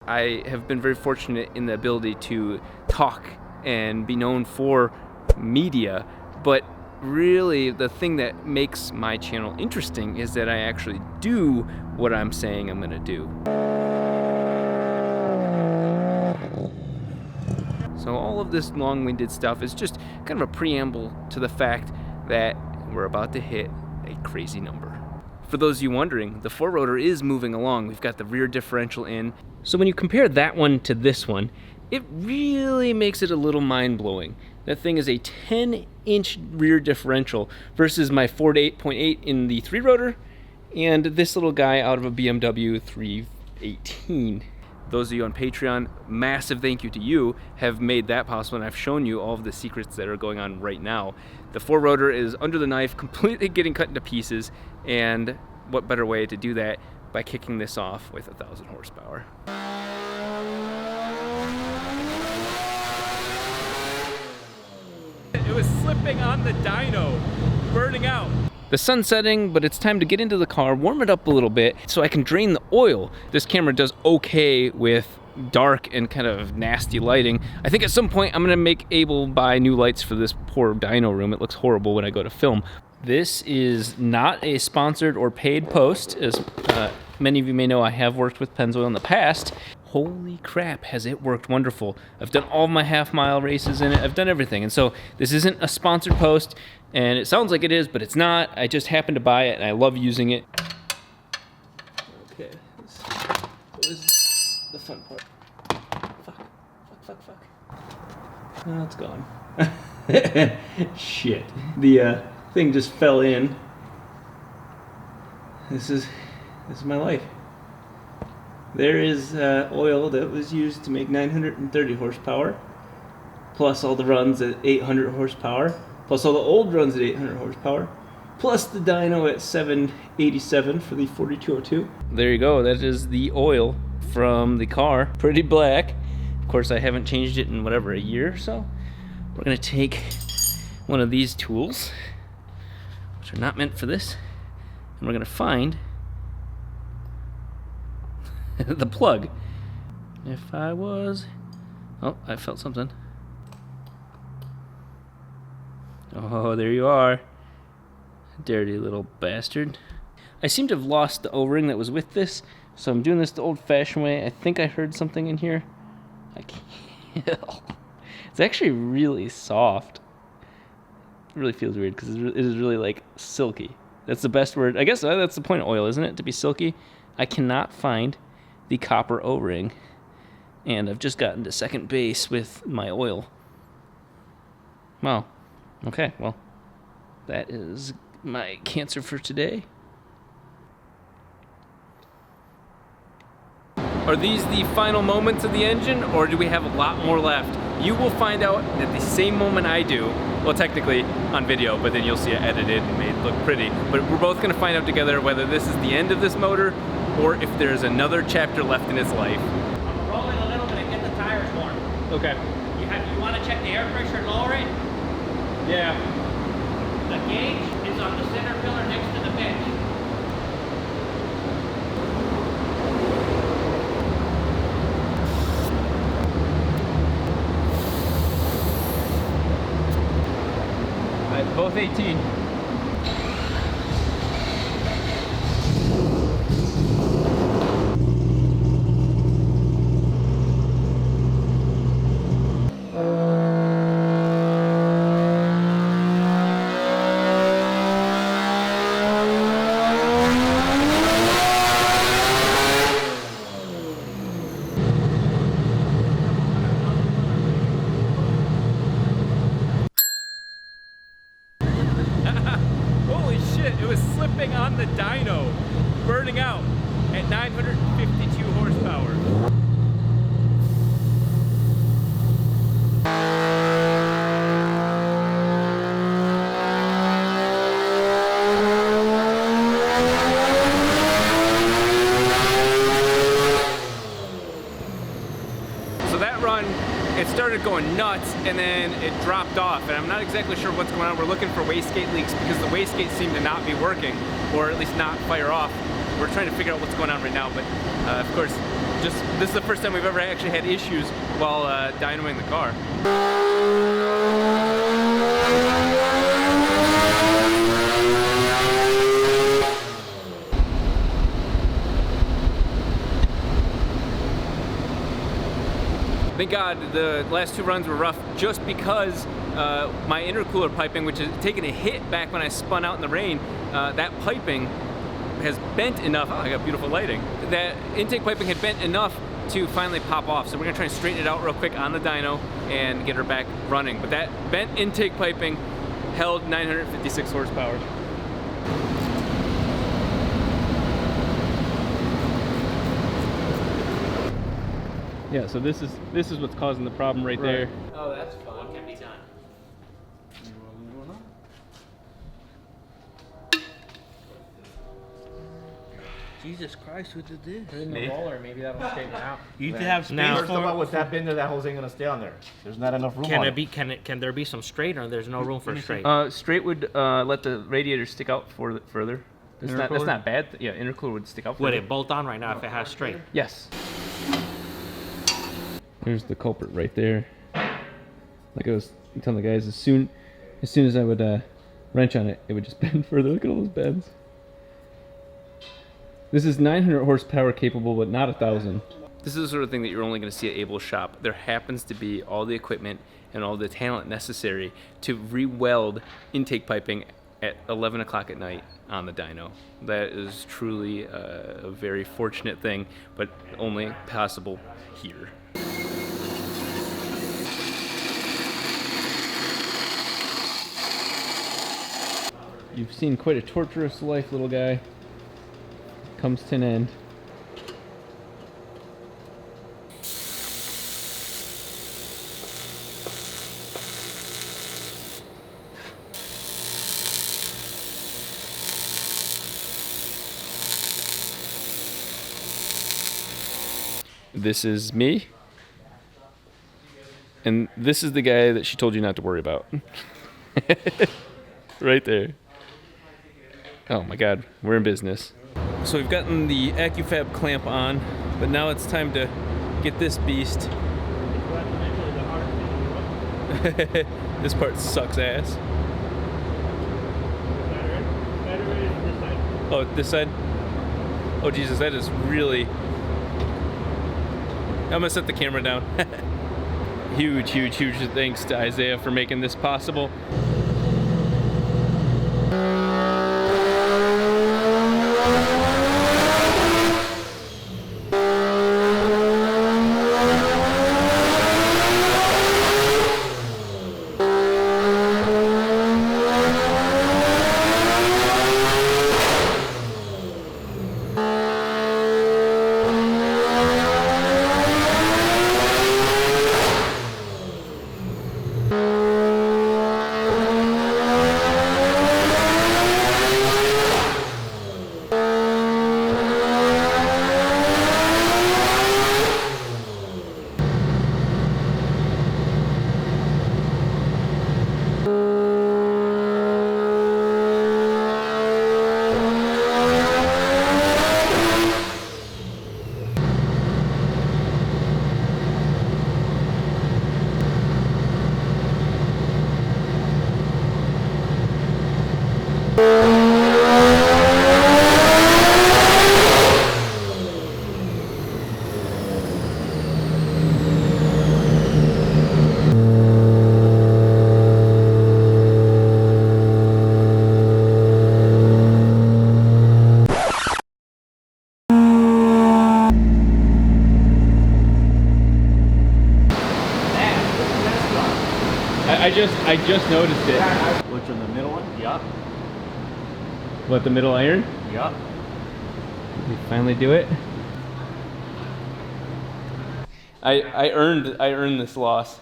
I have been very fortunate in the ability to talk and be known for media, but really the thing that makes my channel interesting is that I actually do what I'm saying I'm gonna do. So all of this long-winded stuff is just kind of a preamble to the fact that we're about to hit a crazy number. For those of you wondering, the 4-rotor is moving along. We've got the rear differential in. So when you compare that one to this one, it really makes it a little mind-blowing. That thing is a 10-inch rear differential versus my 48.8 in the 3-rotor and this little guy out of a BMW 318. Those of you on Patreon, massive thank you to you, have made that possible, and I've shown you all of the secrets that are going on right now. The 4-rotor is under the knife, completely getting cut into pieces, and what better way to do that by kicking this off with 1,000 horsepower. It was slipping on the dyno, burning out. The sun's setting, but it's time to get into the car, warm it up a little bit so I can drain the oil. This camera does okay with dark and kind of nasty lighting. I think at some point I'm gonna buy new lights for this poor dyno room. It looks horrible when I go to film. This is not a sponsored or paid post. As many of you may know, I have worked with Pennzoil in the past. Holy crap, has it worked wonderful. I've done all my half-mile races in it. I've done everything. And so this isn't a sponsored post, and it sounds like it is, but it's not. I just happened to buy it, and I love using it. Okay, what was the fun part? Fuck. Oh, it's gone. Shit. The thing just fell in. This is my life. There is oil that was used to make 930 horsepower, plus all the runs at 800 horsepower, plus all the old runs at 800 horsepower, plus the dyno at 787 for the 4202. There you go, that is the oil from the car. Pretty black. Of course, I haven't changed it in whatever, a year or so. We're gonna take one of these tools, which are not meant for this, and we're gonna find the plug. If I was... Oh, I felt something. Oh, there you are. Dirty little bastard. I seem to have lost the O-ring that was with this, so I'm doing this the old-fashioned way. I think I heard something in here. I can't... It's actually really soft. It really feels weird because it is really like silky. That's the best word. I guess that's the point of oil, isn't it? To be silky. I cannot find the copper O-ring, and I've just gotten to second base with my oil. Wow. Okay, well, that is my cancer for today. Are these the final moments of the engine, or do we have a lot more left? You will find out at the same moment I do. Well, technically on video, but then you'll see it edited and made look pretty. But we're both gonna find out together whether this is the end of this motor or if there's another chapter left in its life. I'm rolling a little bit and get the tires warm. Okay. You want to check the air pressure and lower it? Yeah. The gauge is on the center pillar next to the bench. Both 18. It was slipping on the dyno, burning out at 952 horsepower. So that run, it started going nuts and then it dropped off, and I'm not exactly sure what's going on. We're looking for wastegate leaks because the wastegate seemed to not be working, or at least not fire off. We're trying to figure out what's going on right now, but of course This is the first time we've ever actually had issues while dynoing the car. Thank God the last 2 runs were rough just because my intercooler piping, which had taken a hit back when I spun out in the rain, that piping has bent enough. Oh, I got beautiful lighting. That intake piping had bent enough to finally pop off. So we're gonna try and straighten it out real quick on the dyno and get her back running. But that bent intake piping held 956 horsepower. Yeah, so this is what's causing the problem right there. Oh, that's fun. What can be done? Jesus Christ, who did this? Put it in the roller, maybe that'll straighten it out. You need to have space First of all, with that bend there, that hose ain't gonna stay on there. There's not enough room on it. Can there be some straight, or there's no room for straight? Straight would let the radiator stick out further. That's not bad. Yeah, intercooler would stick out further. Would it bolt on right now if it has straight? Yes. There's the culprit right there. Like I was telling the guys, as soon as I would wrench on it, it would just bend further. Look at all those bends. This is 900 horsepower capable, but not 1,000. This is the sort of thing that you're only going to see at Abel's shop. There happens to be all the equipment and all the talent necessary to re-weld intake piping at 11 o'clock at night on the dyno. That is truly a very fortunate thing, but only possible here. You've seen quite a torturous life, little guy. Comes to an end. This is me. And this is the guy that she told you not to worry about. Right there. Oh my God, we're in business. So we've gotten the AccuFab clamp on, but now it's time to get this beast. This part sucks ass. Oh, this side? Oh Jesus, that is really... I'm gonna set the camera down. Huge thanks to Isaiah for making this possible. I just noticed it. Which in the middle one? Yup. What, the middle iron? Yup. We finally do it. I earned this loss.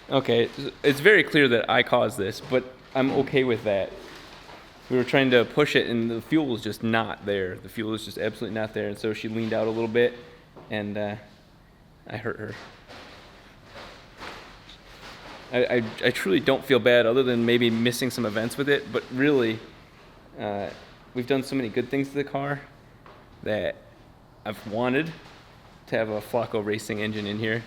Okay, it's very clear that I caused this, but I'm okay with that. We were trying to push it and the fuel was just not there. The fuel was just absolutely not there, and so she leaned out a little bit and I hurt her. I truly don't feel bad, other than maybe missing some events with it, but really, we've done so many good things to the car that I've wanted to have a Flacco Racing engine in here.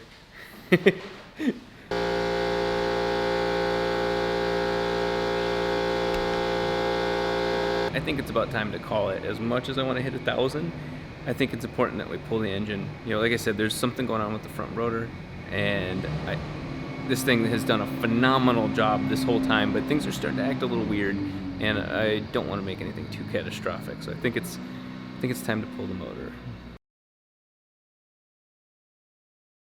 I think it's about time to call it. As much as I want to hit 1,000, I think it's important that we pull the engine. You know, like I said, there's something going on with the front rotor, and this thing has done a phenomenal job this whole time, but things are starting to act a little weird, and I don't want to make anything too catastrophic. So I think it's time to pull the motor.